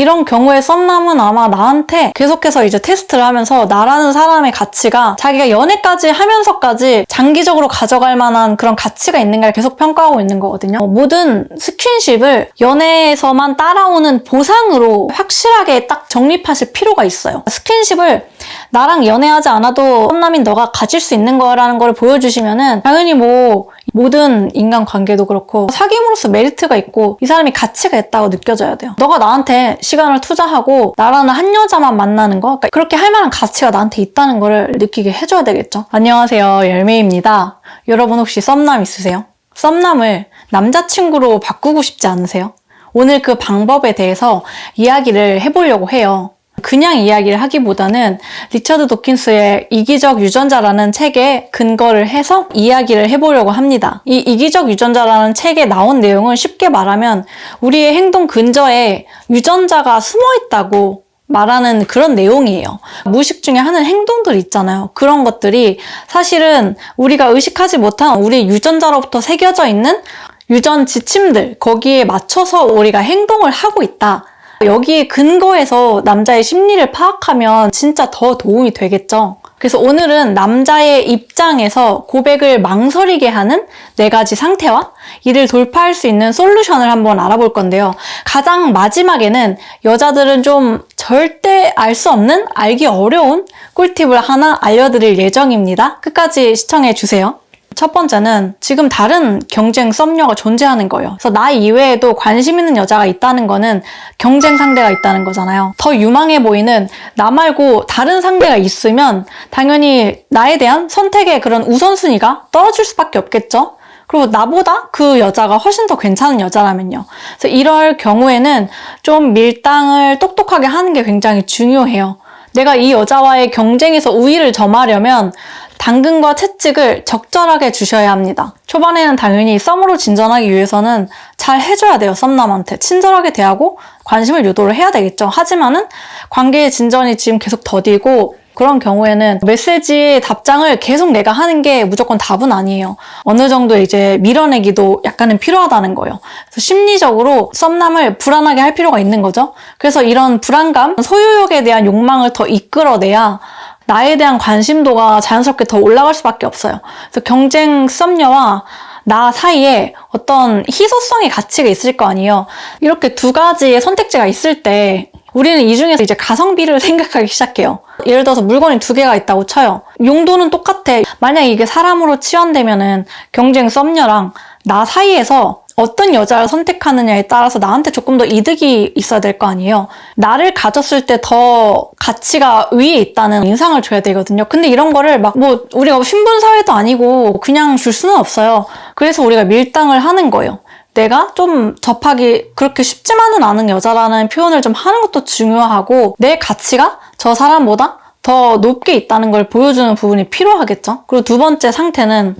이런 경우에 썸남은 아마 나한테 계속해서 이제 테스트를 하면서 나라는 사람의 가치가 자기가 연애까지 하면서까지 장기적으로 가져갈 만한 그런 가치가 있는가를 계속 평가하고 있는 거거든요. 모든 스킨십을 연애에서만 따라오는 보상으로 확실하게 딱 정립하실 필요가 있어요. 스킨십을 나랑 연애하지 않아도 썸남인 너가 가질 수 있는 거라는 걸 보여주시면은 당연히 뭐 모든 인간관계도 그렇고 사귐으로서 메리트가 있고 이 사람이 가치가 있다고 느껴져야 돼요. 너가 나한테 시간을 투자하고 나라는 한 여자만 만나는 거, 그러니까 그렇게 할 만한 가치가 나한테 있다는 거를 느끼게 해줘야 되겠죠. 안녕하세요, 열매입니다. 여러분 혹시 썸남 있으세요? 썸남을 남자친구로 바꾸고 싶지 않으세요? 오늘 그 방법에 대해서 이야기를 해보려고 해요. 그냥 이야기를 하기보다는 리처드 도킨스의 이기적 유전자라는 책에 근거를 해서 이야기를 해보려고 합니다. 이 이기적 유전자라는 책에 나온 내용은 쉽게 말하면 우리의 행동 근저에 유전자가 숨어 있다고 말하는 그런 내용이에요. 무의식 중에 하는 행동들 있잖아요. 그런 것들이 사실은 우리가 의식하지 못한 우리 유전자로부터 새겨져 있는 유전 지침들, 거기에 맞춰서 우리가 행동을 하고 있다. 여기에 근거해서 남자의 심리를 파악하면 진짜 더 도움이 되겠죠. 그래서 오늘은 남자의 입장에서 고백을 망설이게 하는 4가지 상태와 이를 돌파할 수 있는 솔루션을 한번 알아볼 건데요. 가장 마지막에는 여자들은 좀 절대 알 수 없는, 알기 어려운 꿀팁을 하나 알려드릴 예정입니다. 끝까지 시청해주세요. 첫 번째는 지금 다른 경쟁 썸녀가 존재하는 거예요. 그래서 나 이외에도 관심 있는 여자가 있다는 거는 경쟁 상대가 있다는 거잖아요. 더 유망해 보이는 나 말고 다른 상대가 있으면 당연히 나에 대한 선택의 그런 우선순위가 떨어질 수밖에 없겠죠. 그리고 나보다 그 여자가 훨씬 더 괜찮은 여자라면요. 그래서 이럴 경우에는 좀 밀당을 똑똑하게 하는 게 굉장히 중요해요. 내가 이 여자와의 경쟁에서 우위를 점하려면 당근과 채찍을 적절하게 주셔야 합니다. 초반에는 당연히 썸으로 진전하기 위해서는 잘 해줘야 돼요. 썸남한테 친절하게 대하고 관심을 유도를 해야 되겠죠. 하지만은 관계의 진전이 지금 계속 더디고 그런 경우에는 메시지의 답장을 계속 내가 하는 게 무조건 답은 아니에요. 어느 정도 이제 밀어내기도 약간은 필요하다는 거예요. 그래서 심리적으로 썸남을 불안하게 할 필요가 있는 거죠. 그래서 이런 불안감, 소유욕에 대한 욕망을 더 이끌어내야 나에 대한 관심도가 자연스럽게 더 올라갈 수밖에 없어요. 그래서 경쟁 썸녀와 나 사이에 어떤 희소성의 가치가 있을 거 아니에요. 이렇게 2가지의 선택지가 있을 때 우리는 이 중에서 이제 가성비를 생각하기 시작해요. 예를 들어서 물건이 2개가 있다고 쳐요. 용도는 똑같아. 만약에 이게 사람으로 치환되면은 경쟁 썸녀랑 나 사이에서 어떤 여자를 선택하느냐에 따라서 나한테 조금 더 이득이 있어야 될 거 아니에요. 나를 가졌을 때 더 가치가 위에 있다는 인상을 줘야 되거든요. 근데 이런 거를 막 뭐 우리가 신분사회도 아니고 그냥 줄 수는 없어요. 그래서 우리가 밀당을 하는 거예요. 내가 좀 접하기 그렇게 쉽지만은 않은 여자라는 표현을 좀 하는 것도 중요하고 내 가치가 저 사람보다 더 높게 있다는 걸 보여주는 부분이 필요하겠죠. 그리고 2번째 상태는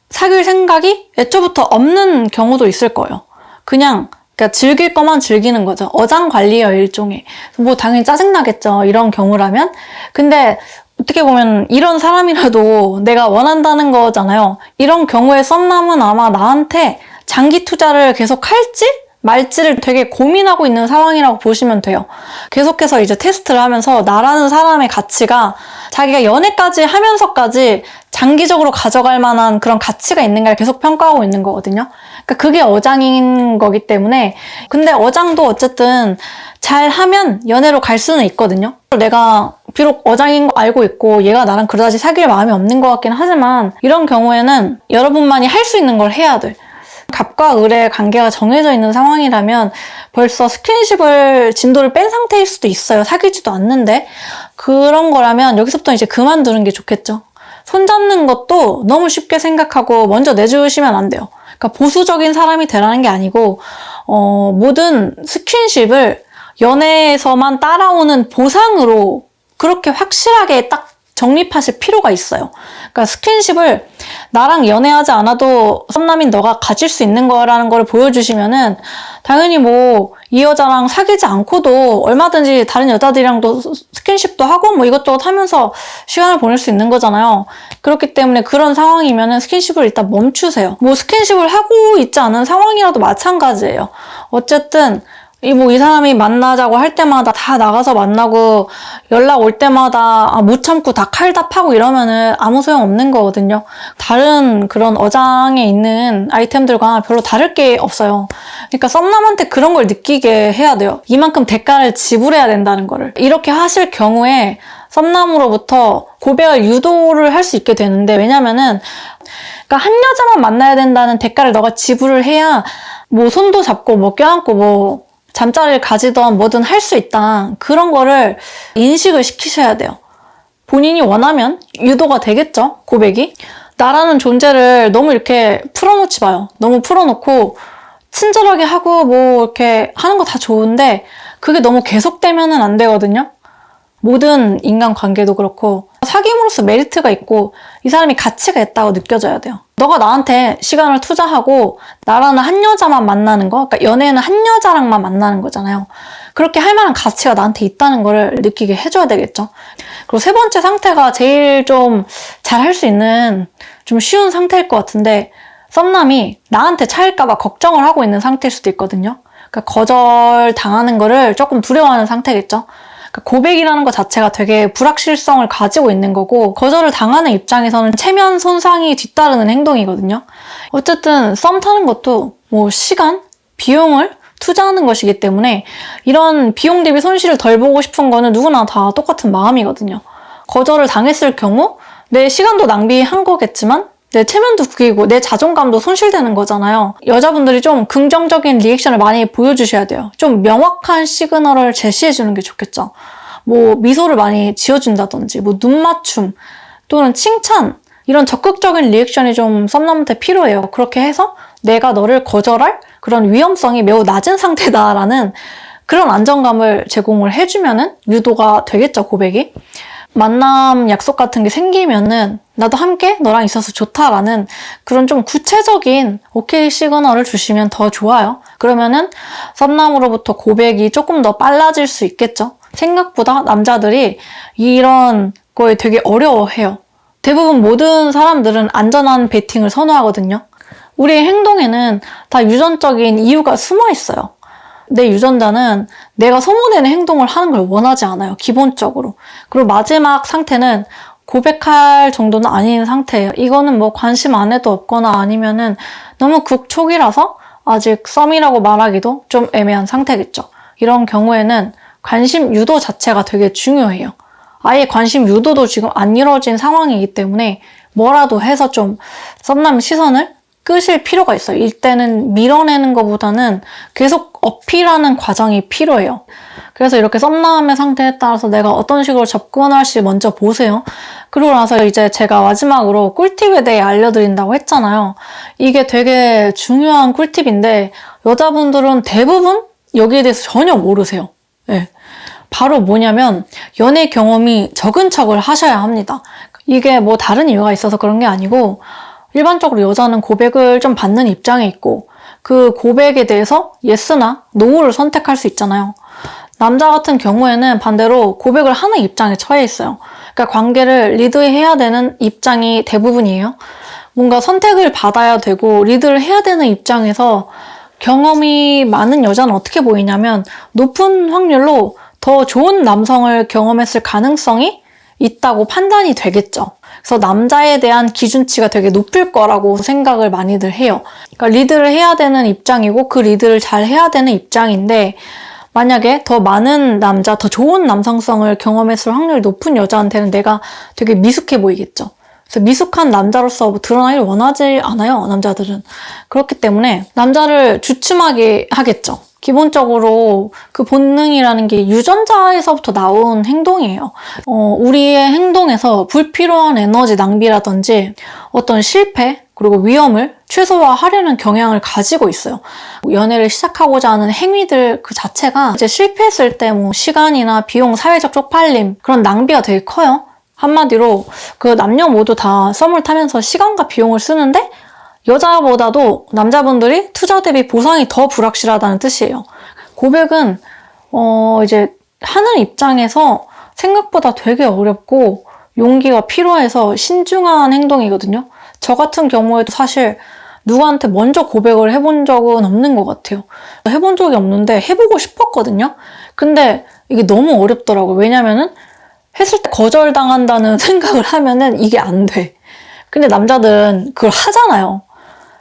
사귈 생각이 애초부터 없는 경우도 있을 거예요. 그러니까 즐길 거만 즐기는 거죠. 어장관리예요, 일종의. 뭐 당연히 짜증나겠죠, 이런 경우라면. 근데 어떻게 보면 이런 사람이라도 내가 원한다는 거잖아요. 이런 경우에 썸남은 아마 나한테 장기 투자를 계속 할지 말지를 되게 고민하고 있는 상황이라고 보시면 돼요. 계속해서 이제 테스트를 하면서 나라는 사람의 가치가 자기가 연애까지 하면서까지 장기적으로 가져갈 만한 그런 가치가 있는가를 계속 평가하고 있는 거거든요. 그러니까 그게 어장인 거기 때문에. 근데 어장도 어쨌든 잘하면 연애로 갈 수는 있거든요. 내가 비록 어장인 거 알고 있고 얘가 나랑 그다지 사귈 마음이 없는 것 같긴 하지만 이런 경우에는 여러분만이 할 수 있는 걸 해야 돼. 갑과 을의 관계가 정해져 있는 상황이라면 벌써 스킨십을 진도를 뺀 상태일 수도 있어요. 사귀지도 않는데. 그런 거라면 여기서부터 이제 그만두는 게 좋겠죠. 손잡는 것도 너무 쉽게 생각하고 먼저 내주시면 안 돼요. 그러니까 보수적인 사람이 되라는 게 아니고 모든 스킨십을 연애에서만 따라오는 보상으로 그렇게 확실하게 딱 정립하실 필요가 있어요. 그러니까 스킨십을 나랑 연애하지 않아도 썸남인 너가 가질 수 있는 거라는 걸 보여주시면은 당연히 뭐 이 여자랑 사귀지 않고도 얼마든지 다른 여자들이랑도 스킨십도 하고 뭐 이것저것 하면서 시간을 보낼 수 있는 거잖아요. 그렇기 때문에 그런 상황이면은 스킨십을 일단 멈추세요. 뭐 스킨십을 하고 있지 않은 상황이라도 마찬가지예요. 어쨌든 이 사람이 만나자고 할 때마다 다 나가서 만나고 연락 올 때마다 못 참고 다 칼답하고 이러면은 아무 소용 없는 거거든요. 다른 그런 어장에 있는 아이템들과 별로 다를 게 없어요. 그러니까 썸남한테 그런 걸 느끼게 해야 돼요. 이만큼 대가를 지불해야 된다는 거를. 이렇게 하실 경우에 썸남으로부터 고백을 유도를 할 수 있게 되는데, 왜냐면은 그러니까 한 여자만 만나야 된다는 대가를 너가 지불을 해야 뭐 손도 잡고 뭐 껴안고 뭐 잠자리를 가지던 뭐든 할 수 있다. 그런 거를 인식을 시키셔야 돼요. 본인이 원하면 유도가 되겠죠, 고백이. 나라는 존재를 너무 이렇게 풀어놓지 마요. 너무 풀어놓고 친절하게 하고 뭐 이렇게 하는 거 다 좋은데 그게 너무 계속되면은 안 되거든요. 모든 인간관계도 그렇고 사귐으로서 메리트가 있고 이 사람이 가치가 있다고 느껴져야 돼요. 너가 나한테 시간을 투자하고 나라는 한 여자만 만나는 거, 그러니까 연애는 한 여자랑만 만나는 거잖아요. 그렇게 할 만한 가치가 나한테 있다는 거를 느끼게 해줘야 되겠죠. 그리고 세 번째 상태가 제일 좀 잘 할 수 있는 좀 쉬운 상태일 것 같은데, 썸남이 나한테 차일까봐 걱정을 하고 있는 상태일 수도 있거든요. 그러니까 거절 당하는 거를 조금 두려워하는 상태겠죠. 그러니까 고백이라는 것 자체가 되게 불확실성을 가지고 있는 거고, 거절을 당하는 입장에서는 체면 손상이 뒤따르는 행동이거든요. 어쨌든 썸 타는 것도 뭐 시간, 비용을 투자하는 것이기 때문에 이런 비용 대비 손실을 덜 보고 싶은 거는 누구나 다 똑같은 마음이거든요. 거절을 당했을 경우 내 시간도 낭비한 거겠지만 내 체면도 구기고 내 자존감도 손실되는 거잖아요. 여자분들이 좀 긍정적인 리액션을 많이 보여주셔야 돼요. 좀 명확한 시그널을 제시해주는 게 좋겠죠. 뭐 미소를 많이 지어준다든지 뭐 눈맞춤 또는 칭찬, 이런 적극적인 리액션이 좀 썸남한테 필요해요. 그렇게 해서 내가 너를 거절할 그런 위험성이 매우 낮은 상태다라는 그런 안정감을 제공을 해주면은 유도가 되겠죠, 고백이. 만남 약속 같은 게 생기면은 나도 함께 너랑 있어서 좋다라는 그런 좀 구체적인 오케이 시그널을 주시면 더 좋아요. 그러면은 썸남으로부터 고백이 조금 더 빨라질 수 있겠죠. 생각보다 남자들이 이런 거에 되게 어려워해요. 대부분 모든 사람들은 안전한 베팅을 선호하거든요. 우리의 행동에는 다 유전적인 이유가 숨어 있어요. 내 유전자는 내가 소모되는 행동을 하는 걸 원하지 않아요, 기본적으로. 그리고 마지막 상태는 고백할 정도는 아닌 상태예요. 이거는 뭐 관심 안 해도 없거나 아니면은 너무 극초기라서 아직 썸이라고 말하기도 좀 애매한 상태겠죠. 이런 경우에는 관심 유도 자체가 되게 중요해요. 아예 관심 유도도 지금 안 이루어진 상황이기 때문에 뭐라도 해서 좀 썸남 시선을 끄실 필요가 있어요. 이때는 밀어내는 것보다는 계속 어필하는 과정이 필요해요. 그래서 이렇게 썸남의 상태에 따라서 내가 어떤 식으로 접근할지 먼저 보세요. 그러고 나서 이제 제가 마지막으로 꿀팁에 대해 알려드린다고 했잖아요. 이게 되게 중요한 꿀팁인데 여자분들은 대부분 여기에 대해서 전혀 모르세요. 네. 바로 뭐냐면 연애 경험이 적은 척을 하셔야 합니다. 이게 뭐 다른 이유가 있어서 그런 게 아니고 일반적으로 여자는 고백을 좀 받는 입장에 있고 그 고백에 대해서 예스나 노를 선택할 수 있잖아요. 남자 같은 경우에는 반대로 고백을 하는 입장에 처해 있어요. 그러니까 관계를 리드해야 되는 입장이 대부분이에요. 뭔가 선택을 받아야 되고 리드를 해야 되는 입장에서 경험이 많은 여자는 어떻게 보이냐면 높은 확률로 더 좋은 남성을 경험했을 가능성이 있다고 판단이 되겠죠. 그래서 남자에 대한 기준치가 되게 높을 거라고 생각을 많이들 해요. 그러니까 리드를 해야 되는 입장이고 그 리드를 잘 해야 되는 입장인데 만약에 더 많은 남자, 더 좋은 남성성을 경험했을 확률이 높은 여자한테는 내가 되게 미숙해 보이겠죠. 그래서 미숙한 남자로서 드러나길 원하지 않아요, 남자들은. 그렇기 때문에 남자를 주춤하게 하겠죠. 기본적으로 그 본능이라는 게 유전자에서부터 나온 행동이에요. 우리의 행동에서 불필요한 에너지 낭비라든지 어떤 실패 그리고 위험을 최소화하려는 경향을 가지고 있어요. 연애를 시작하고자 하는 행위들 그 자체가 이제 실패했을 때 뭐 시간이나 비용, 사회적 쪽팔림 그런 낭비가 되게 커요. 한마디로 그 남녀 모두 다 썸을 타면서 시간과 비용을 쓰는데 여자보다도 남자분들이 투자 대비 보상이 더 불확실하다는 뜻이에요. 고백은 이제 하는 입장에서 생각보다 되게 어렵고 용기가 필요해서 신중한 행동이거든요. 저 같은 경우에도 사실 누구한테 먼저 고백을 해본 적은 없는 것 같아요. 해본 적이 없는데 해보고 싶었거든요. 근데 이게 너무 어렵더라고요. 왜냐면은 했을 때 거절당한다는 생각을 하면은 이게 안 돼. 근데 남자들은 그걸 하잖아요.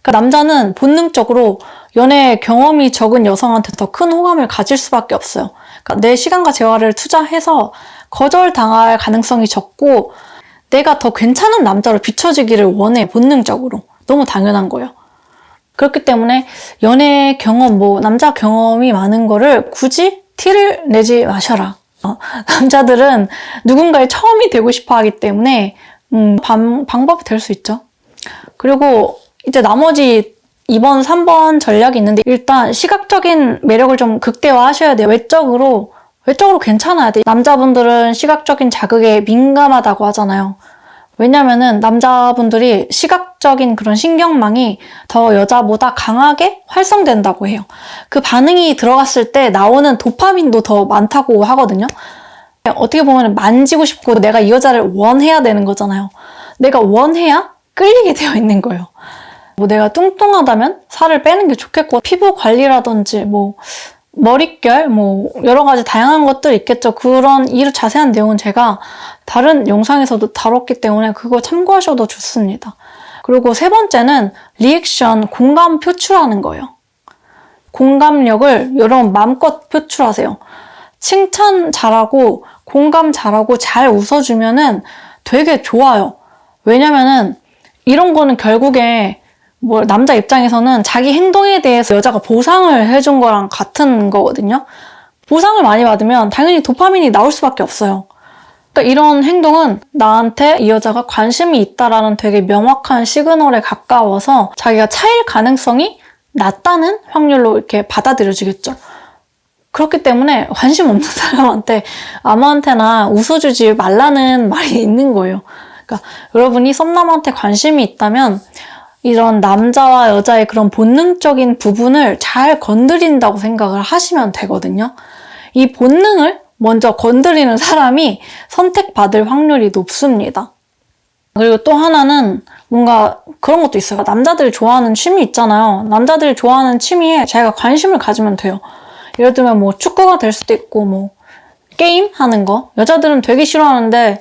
그러니까 남자는 본능적으로 연애 경험이 적은 여성한테 더 큰 호감을 가질 수밖에 없어요. 그러니까 내 시간과 재화를 투자해서 거절당할 가능성이 적고 내가 더 괜찮은 남자로 비춰지기를 원해, 본능적으로. 너무 당연한 거예요. 그렇기 때문에 연애 경험, 남자 경험이 많은 거를 굳이 티를 내지 마셔라. 남자들은 누군가의 처음이 되고 싶어 하기 때문에 방법이 될 수 있죠. 그리고 이제 나머지 2번, 3번 전략이 있는데 일단 시각적인 매력을 좀 극대화하셔야 돼요. 외적으로 괜찮아야 돼요. 남자분들은 시각적인 자극에 민감하다고 하잖아요. 왜냐면은 남자분들이 시각적인 그런 신경망이 더 여자보다 강하게 활성된다고 해요. 그 반응이 들어갔을 때 나오는 도파민도 더 많다고 하거든요. 어떻게 보면 만지고 싶고 내가 이 여자를 원해야 되는 거잖아요. 내가 원해야 끌리게 되어 있는 거예요. 내가 뚱뚱하다면 살을 빼는 게 좋겠고, 피부 관리라든지 머릿결 여러 가지 다양한 것들 있겠죠. 그런 자세한 내용은 제가 다른 영상에서도 다뤘기 때문에 그거 참고하셔도 좋습니다. 그리고 세 번째는 리액션, 공감 표출하는 거예요. 공감력을 여러분 마음껏 표출하세요. 칭찬 잘하고 공감 잘하고 잘 웃어주면은 되게 좋아요. 왜냐면은 이런 거는 결국에 남자 입장에서는 자기 행동에 대해서 여자가 보상을 해준 거랑 같은 거거든요. 보상을 많이 받으면 당연히 도파민이 나올 수밖에 없어요. 그러니까 이런 행동은 나한테 이 여자가 관심이 있다라는 되게 명확한 시그널에 가까워서 자기가 차일 가능성이 낮다는 확률로 이렇게 받아들여지겠죠. 그렇기 때문에 관심 없는 사람한테 아무한테나 웃어주지 말라는 말이 있는 거예요. 그러니까 여러분이 썸남한테 관심이 있다면 이런 남자와 여자의 그런 본능적인 부분을 잘 건드린다고 생각을 하시면 되거든요. 이 본능을 먼저 건드리는 사람이 선택받을 확률이 높습니다. 그리고 또 하나는 뭔가 그런 것도 있어요. 남자들이 좋아하는 취미 있잖아요. 남자들이 좋아하는 취미에 자기가 관심을 가지면 돼요. 예를 들면 축구가 될 수도 있고 게임 하는 거. 여자들은 되게 싫어하는데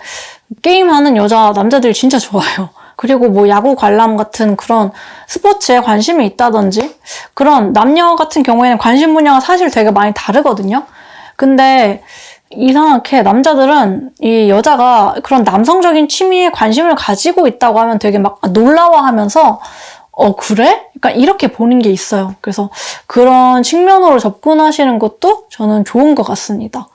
게임 하는 남자들이 진짜 좋아해요. 그리고 야구 관람 같은 그런 스포츠에 관심이 있다든지 그런 남녀 같은 경우에는 관심 분야가 사실 되게 많이 다르거든요. 근데 이상하게 남자들은 이 여자가 그런 남성적인 취미에 관심을 가지고 있다고 하면 되게 막 놀라워하면서 그래? 약간 이렇게 보는 게 있어요. 그래서 그런 측면으로 접근하시는 것도 저는 좋은 것 같습니다.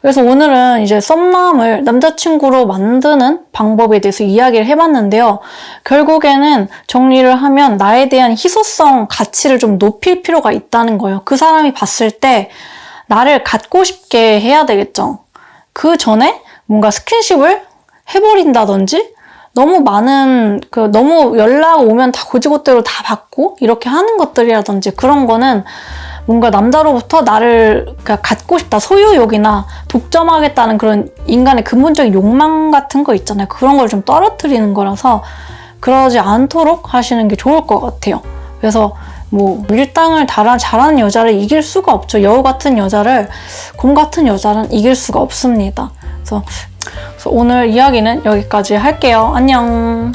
그래서 오늘은 이제 썸남을 남자친구로 만드는 방법에 대해서 이야기를 해봤는데요. 결국에는 정리를 하면 나에 대한 희소성, 가치를 좀 높일 필요가 있다는 거예요. 그 사람이 봤을 때 나를 갖고 싶게 해야 되겠죠. 그 전에 뭔가 스킨십을 해버린다든지 너무 많은 너무 연락 오면 다 고지고대로 다 받고 이렇게 하는 것들이라든지 그런 거는 뭔가 남자로부터 나를 갖고 싶다, 소유욕이나 독점하겠다는 그런 인간의 근본적인 욕망 같은 거 있잖아요. 그런 걸 좀 떨어뜨리는 거라서 그러지 않도록 하시는 게 좋을 것 같아요. 그래서 밀당을 잘하는 여자를 이길 수가 없죠. 여우 같은 여자를, 곰 같은 여자는 이길 수가 없습니다. 그래서 오늘 이야기는 여기까지 할게요. 안녕.